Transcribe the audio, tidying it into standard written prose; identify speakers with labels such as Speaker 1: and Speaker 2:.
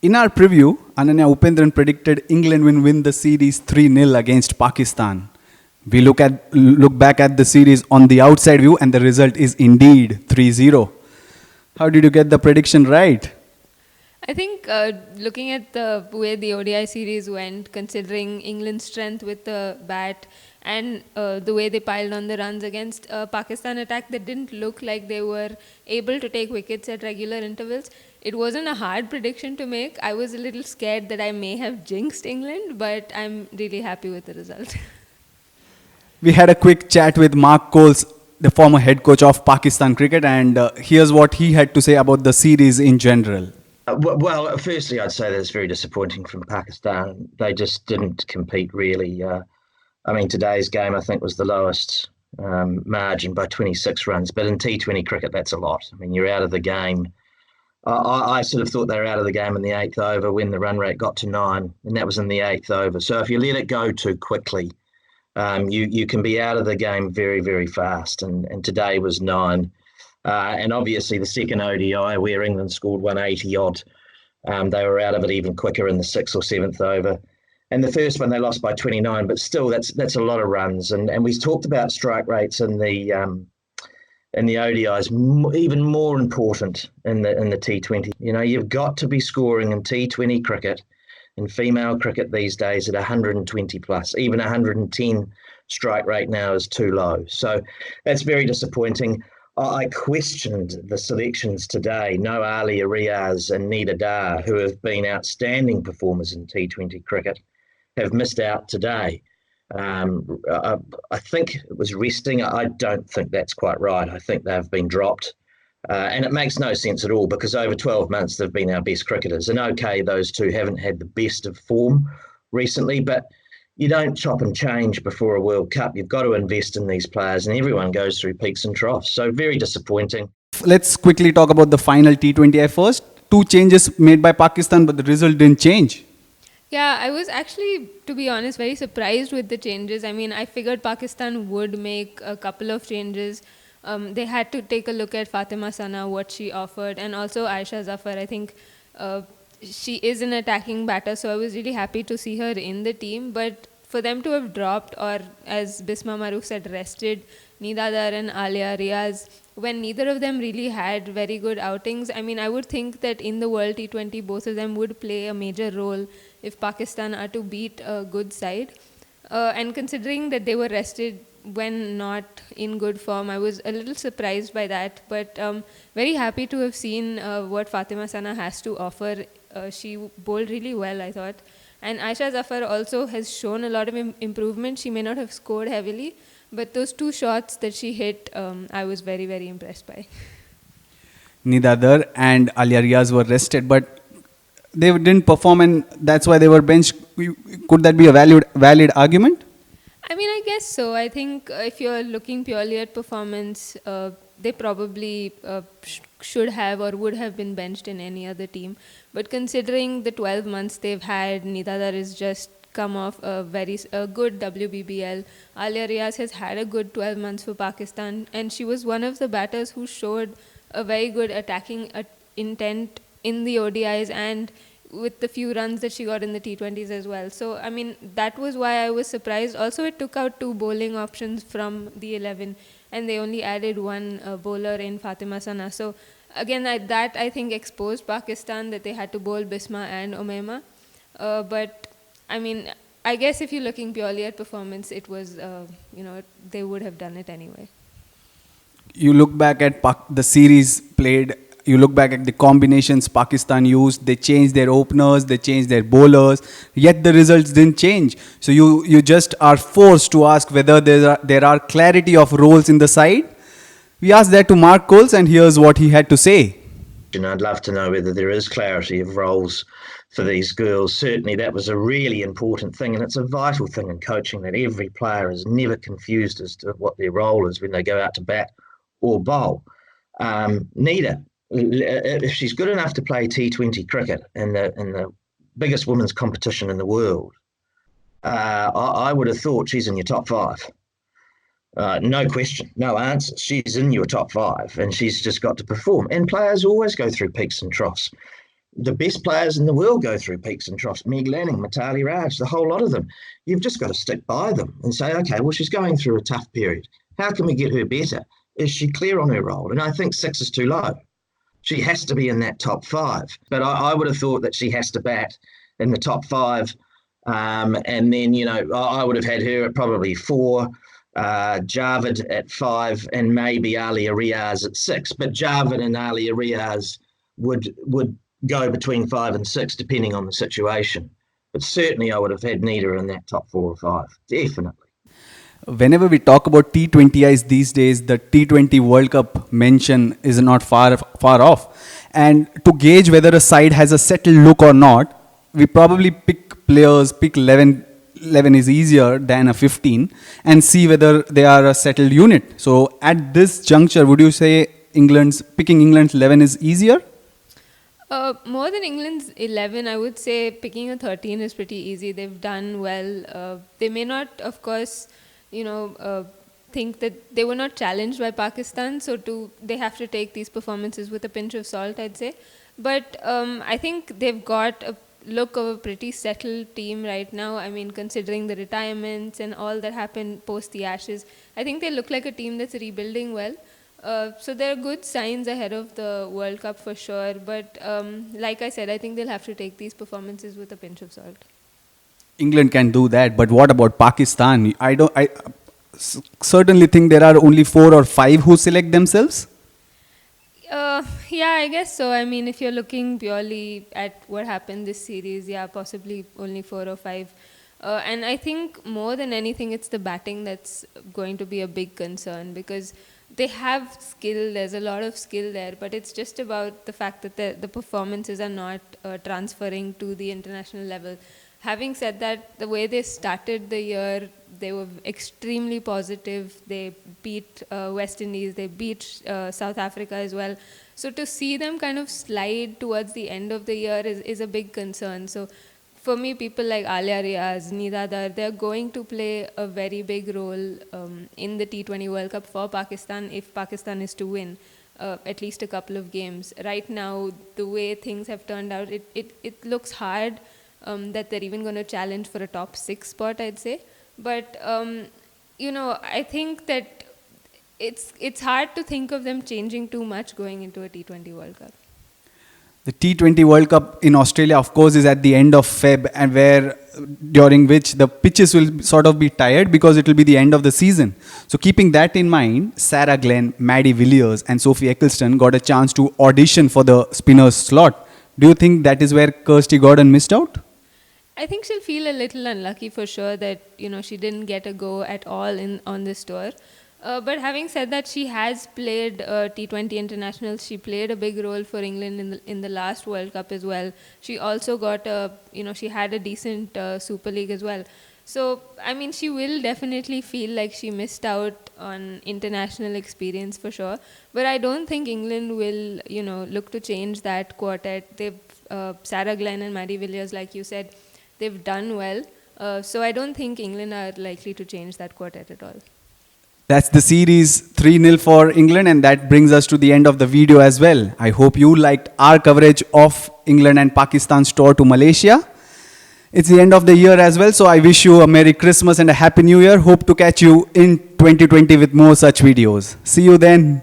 Speaker 1: In our preview, Ananya Upendran predicted England will win the series 3-0 against Pakistan. We look back at the series on the outside view, and the result is indeed 3-0. How did you get the prediction right?
Speaker 2: I think looking at the way the ODI series went, considering England's strength with the bat and the way they piled on the runs against a Pakistan attack that didn't look like they were able to take wickets at regular intervals, it wasn't a hard prediction to make. I was a little scared that I may have jinxed England, but I'm really happy with the result.
Speaker 1: We had a quick chat with Mark Coles, the former head coach of Pakistan cricket, and here's what he had to say about the series in general.
Speaker 3: Well, firstly, I'd say that it's very disappointing from Pakistan. They just didn't compete really. I mean, today's game, I think, was the lowest margin by 26 runs. But in T20 cricket, that's a lot. I mean, you're out of the game. I sort of thought they were out of the game in the eighth over when the run rate got to 9, and that was in the eighth over. So if you let it go too quickly, you can be out of the game very, very fast. And today was 9. And obviously the second ODI where England scored 180 odd, they were out of it even quicker in the 6th or 7th over. And the first one they lost by 29, but still that's a lot of runs. And we talked about strike rates in the ODIs, even more important in the T20. You know, you've got to be scoring in T20 cricket, in female cricket these days, at 120 plus. Even 110 strike rate now is too low. So that's very disappointing. I questioned the selections today. No Alia Riaz and Nida Dar, who have been outstanding performers in T20 cricket, have missed out today. I think it was resting. I don't think that's quite right. I think they've been dropped. And it makes no sense at all because over 12 months they've been our best cricketers. And okay, those two haven't had the best of form recently, but you don't chop and change before a World Cup. You've got to invest in these players, and everyone goes through peaks and troughs. So very disappointing.
Speaker 1: Let's quickly talk about the final T20I first. 2 changes made by Pakistan, but the result didn't change.
Speaker 2: Yeah, I was actually, to be honest, very surprised with the changes. I mean, I figured Pakistan would make a couple of changes. They had to take a look at Fatima Sana, what she offered, and also Aisha Zafar. I think she is an attacking batter, so I was really happy to see her in the team. But for them to have dropped, or as Bismah Maroof said, rested Nida Dar and Alia Riaz, when neither of them really had very good outings, I mean, I would think that in the World T20, both of them would play a major role if Pakistan are to beat a good side. And considering that they were rested when not in good form, I was a little surprised by that. But very happy to have seen what Fatima Sana has to offer. She bowled really well, I thought. And Aisha Zafar also has shown a lot of improvement. She may not have scored heavily, but those 2 shots that she hit, I was very, very impressed by.
Speaker 1: Nida Dar and Alia Riaz were rested, but they didn't perform, and that's why they were benched. Could that be a valid argument?
Speaker 2: I mean, I guess so. I think if you're looking purely at performance, they probably should have or would have been benched in any other team. But considering the 12 months they've had, Nida Dar has just come off a good WBBL. Alia Riaz has had a good 12 months for Pakistan, and she was one of the batters who showed a very good attacking intent in the ODIs and with the few runs that she got in the T20s as well. So, I mean, that was why I was surprised. Also, it took out 2 bowling options from the 11, and they only added 1 bowler in Fatima Sana. So, again, that I think exposed Pakistan, that they had to bowl Bismah and Umaima. But, I mean, I guess if you're looking purely at performance, it was, they would have done it anyway.
Speaker 1: You look back at the series played, you look back at the combinations Pakistan used, they changed their openers, they changed their bowlers, yet the results didn't change. So you just are forced to ask whether there are clarity of roles in the side. We asked that to Mark Coles, and here's what he had to say.
Speaker 3: I'd love to know whether there is clarity of roles for these girls. Certainly that was a really important thing, and it's a vital thing in coaching that every player is never confused as to what their role is when they go out to bat or bowl. Nida, if she's good enough to play T20 cricket in the biggest women's competition in the world, I would have thought she's in your top 5. No question, no answer. She's in your top 5, and she's just got to perform. And players always go through peaks and troughs. the best players in the world go through peaks and troughs. Meg Lanning, Mitali Raj, the whole lot of them. You've just got to stick by them and say, okay, well, she's going through a tough period. How can we get her better? Is she clear on her role? And I think 6 is too low. She has to be in that top 5. But I would have thought that she has to bat in the top 5. And then, I would have had her at probably 4, Javed at 5, and maybe Alia Riaz at 6. But Javed and Alia Riaz would go between 5 and 6, depending on the situation. But certainly I would have had Nida in that top 4 or 5. Definitely.
Speaker 1: Whenever we talk about T20Is these days, the T20 World Cup mention is not far off. And to gauge whether a side has a settled look or not, we probably pick 11 is easier than a 15, and see whether they are a settled unit. So at this juncture, would you say picking England's 11 is easier?
Speaker 2: More than England's 11, I would say picking a 13 is pretty easy. They've done well. They may not, of course, think that they were not challenged by Pakistan, so they have to take these performances with a pinch of salt, I'd say. But I think they've got a look of a pretty settled team right now. I mean, considering the retirements and all that happened post the Ashes, I think they look like a team that's rebuilding well. So there are good signs ahead of the World Cup for sure. But like I said, I think they'll have to take these performances with a pinch of salt.
Speaker 1: England can do that, but what about Pakistan? I certainly think there are only 4 or 5 who select themselves.
Speaker 2: Yeah, I guess so. I mean, if you're looking purely at what happened this series, yeah, possibly only 4 or 5. And I think more than anything, it's the batting that's going to be a big concern, because they have skill, there's a lot of skill there, but it's just about the fact that the performances are not transferring to the international level. Having said that, the way they started the year, they were extremely positive. They beat West Indies, they beat South Africa as well. So to see them kind of slide towards the end of the year is a big concern. So for me, people like Alia Riaz, Nida Dar, they're going to play a very big role in the T20 World Cup for Pakistan if Pakistan is to win at least a couple of games. Right now, the way things have turned out, it looks hard that they're even going to challenge for a top 6 spot, I'd say. But, I think that it's hard to think of them changing too much going into a T20 World Cup.
Speaker 1: The T20 World Cup in Australia, of course, is at the end of Feb, and during which the pitches will sort of be tired because it will be the end of the season. So keeping that in mind, Sarah Glenn, Maddie Villiers and Sophie Eccleston got a chance to audition for the spinner's slot. Do you think that is where Kirsty Gordon missed out?
Speaker 2: I think she'll feel a little unlucky for sure that, she didn't get a go at all on this tour. But having said that, she has played T20 internationals. She played a big role for England in the last World Cup as well. She also got she had a decent Super League as well. So, I mean, she will definitely feel like she missed out on international experience for sure. But I don't think England will, look to change that quartet. Sarah Glenn and Maddie Villiers, like you said, they've done well. So I don't think England are likely to change that quartet at all.
Speaker 1: That's the series 3-0 for England, and that brings us to the end of the video as well. I hope you liked our coverage of England and Pakistan's tour to Malaysia. It's the end of the year as well, so I wish you a Merry Christmas and a Happy New Year. Hope to catch you in 2020 with more such videos. See you then.